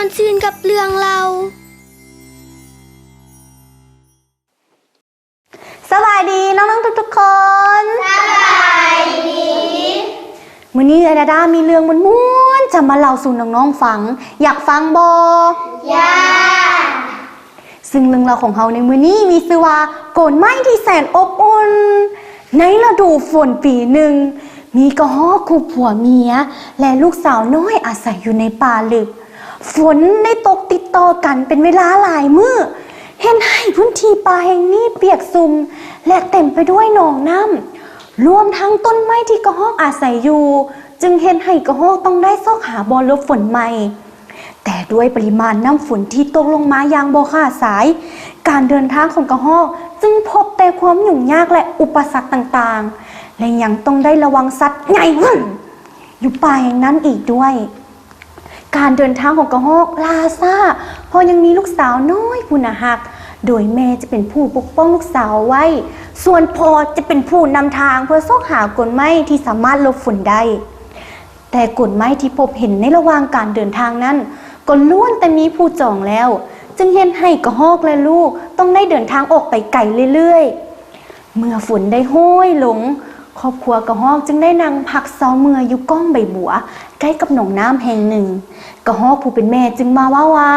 วนซื่นกับเรื่องเราสวัสดีน้องๆทุกๆคนสวัสดีมื้อนี้ไอดามีเรื่องม้วนๆจะมาเล่าสู่น้องๆฟังอยากฟังบ่อยากซึ่งเรื่องราวของเฮาในมื้อนี้มีชื่อว่าโกนไม้ที่แสนอบอุ่นในฤดูฝนปีหนึ่งมีกระหอกคู่ผัวเมียและลูกสาวน้อยอาศัยอยู่ในป่าลึกฝนได้ตกติดต่อกันเป็นเวลาหลายมื้อเห็นให้พื้นที่ป่าแห่งนี้เปียกซุ่มและเต็มไปด้วยหนองน้ำรวมทั้งต้นไม้ที่กระหอกอาศัยอยู่จึงเห็นให้กระหอกต้องได้ซอกหาบ่อหลบฝนใหม่แต่ด้วยปริมาณน้ำฝนที่ตกลงมาอย่างบ่ขาดสายการเดินทางของกระหอกจึงพบแต่ความยุ่งยากและอุปสรรคต่างๆและยังต้องได้ระวังสัตว์ใหญ่อยู่ป่าแห่งนั้นอีกด้วยการเดินทางของกระหอกลาซาพอยังมีลูกสาวน้อยผู้น่ารักโดยแม่จะเป็นผู้ปกป้องลูกสาวไว้ส่วนพ่อจะเป็นผู้นำทางเพื่อซอกหากลไม้ที่สามารถหลบฝนได้แต่กลไม้ที่พบเห็นในระหว่างการเดินทางนั้นก็ล้วนแต่มีผู้จองแล้วจึงเห็นให้กระหอกและลูกต้องได้เดินทางออกไปไกลเรื่อยๆเมื่อฝนได้โห้ยลงครอบครัวกระหอกจึงได้นั่งพักเซาเมื่ออยู่ก้องใบบัวใกล้กับหนองน้ำแห่งหนึ่งกระหอกผู้เป็นแม่จึงมาว่า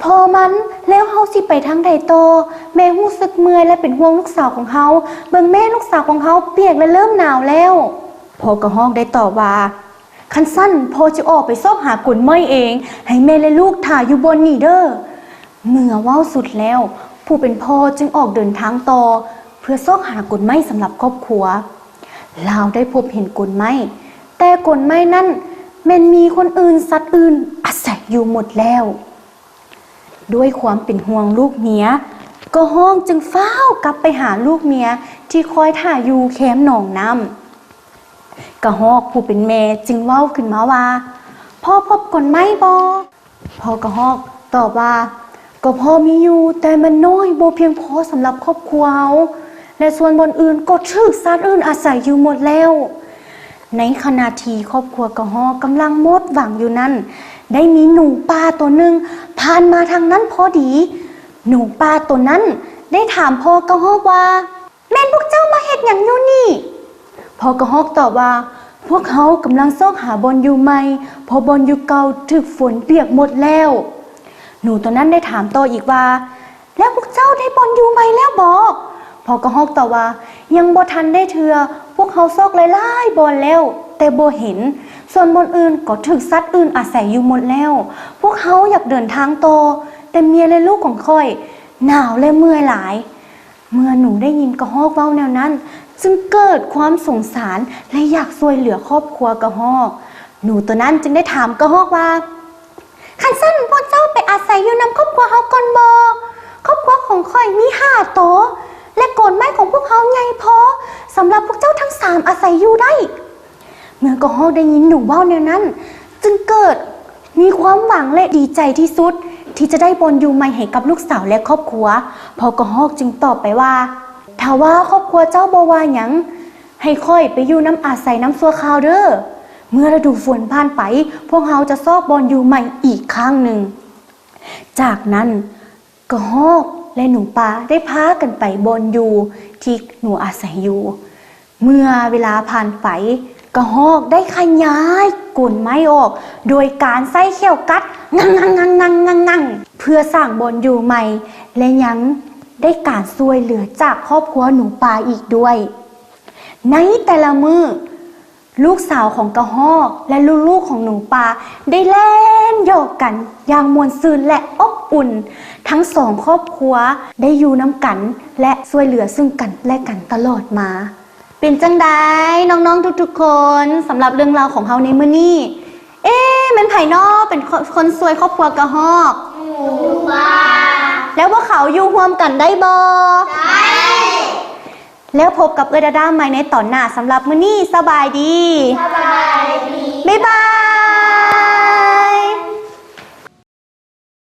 พอมันแล้วเฮาสิไปทางใดโตแม่รู้สึกเมื่อยและเป็นห่วงลูกสาวของเฮาเบิ่งแม่ลูกสาวของเฮาเปียกและเริ่มหนาวแล้วพอกระหอกได้ตอบว่าคันสั้นพอจะออกไปซอกหากลไม้เองให้แม่และลูกถ่ายอยู่บนนี่เด้อเมื่อเว้าสุดแล้วผู้เป็นพ่อจึงออกเดินทางต่อเพื่อซอกหากลไม้สำหรับครอบครัวลาวได้พบเห็นกลไม้แต่กลไม้นั้นแม่นมีคนอื่นสัตว์อื่นอาศัยอยู่หมดแล้วด้วยความเป็นห่วงลูกเมียก็ห้องจึงฟ้าวกลับไปหาลูกเมียที่คอยถ่ายอยู่แคมป์หนองน้ำกระหอกผู้เป็นแม่จึงเว้าขึ้นมาว่าพ่อพบกลไม้บ่พ่อกระหอกตอบว่าก็พ่อมีอยู่แต่มันน้อยบ่เพียงพอสำหรับครอบครัวและส่วนบนอื่นก็ถูกสัตว์อื่นอาศัยอยู่หมดแล้วในขณะที่ครอบครัวกระหอกกำลังหมดหวังอยู่นั้นได้มีหนูป่าตัวหนึ่งผ่านมาทางนั้นพอดีหนูป่าตัวนั้นได้ถามพ่อกระหอกว่าแม่นพวกเจ้ามาเฮ็ดหยังอยู่นี่พ่อกระหอกตอบว่าพวกเขากำลังซอกหาบอนอยู่ใหม่เพราะบอนอยู่เก่าถูกฝนเปียกหมดแล้วหนูตัวนั้นได้ถามต่ออีกว่าแล้วพวกเจ้าได้บอนอยู่ใหม่แล้วบ่พ่อกระหอกตอบว่ายังบ่ทันได้เทื่อพวกเขาซอกหลายๆบอนแล้วแต่บ่เห็นส่วนบนอื่นก็ถูกสัตว์อื่นอาศัยอยู่หมดแล้วพวกเขาอยากเดินทางต่อแต่เมียและลูกของค่อยหนาวและเมื่อยหลายเมื่อหนูได้ยินกระหอกเว้าแนวนั้นจึงเกิดความสงสารและอยากช่วยเหลือครอบครัวกระหอกหนูตัวนั้นจึงได้ถามกระหอกว่าคันสั้นพวกเจ้าไปอาศัยอยู่นำครอบครัวเฮาก่อนบ่ครอบครัวของค่อยมี5โตและโกนไม้ของพวกเขาใหญ่พอสำหรับพวกเจ้าทั้ง3อาศัยอยู่ได้เมื่อกระหอกได้ยินหนูเว้าแนวนั้นจึงเกิดมีความหวังและดีใจที่สุดที่จะได้บอนอยู่ใหม่ให้กับลูกสาวและครอบครัวพอกระหอกจึงตอบไปว่าถ้าว่าครอบครัวเจ้าบ่ว่าหยังให้ค่อยไปอยู่น้ำอาศัยน้ำซัวคราวเด้อเมื่อฤดูฝนผ่านไปพวกเราจะซอกบอนอยู่ใหม่อีกครั้งหนึ่งจากนั้นกระหอกและหนูป่าได้พากันไปบอนอยู่ที่หนูอาศัยอยู่เมื่อเวลาผ่านไปกระหอกได้ขยายกลไม้ออกโดยการใส่เขี้ยวกัดงังเพื่อสร้างบอนอยู่ใหม่และยังได้การช่วยเหลือจากครอบครัวหนูป่าอีกด้วยในแต่ละมื้อลูกสาวของกระหอกและลูกๆของหนูป่าได้เล่นโยกกันอย่างม่วนซื่นและอบอุ่นทั้งสองครอบครัวได้อยู่น้ำกันและช่วยเหลือซึ่งกันและกันตลอดมาเป็นจังใดน้องๆทุกๆคนสำหรับเรื่องราวของเฮาในมื้อนี้มันไผน้อเป็นคนช่วยครอบครัวกระหอกหนูป่าแล้วพวกเขาอยู่ร่วมกันได้บ่ได้แล้วพบกับเอดาด้าใหม่ในตอนหน้าสำหรับมื้อนี้สบายดีบ๊ายบาย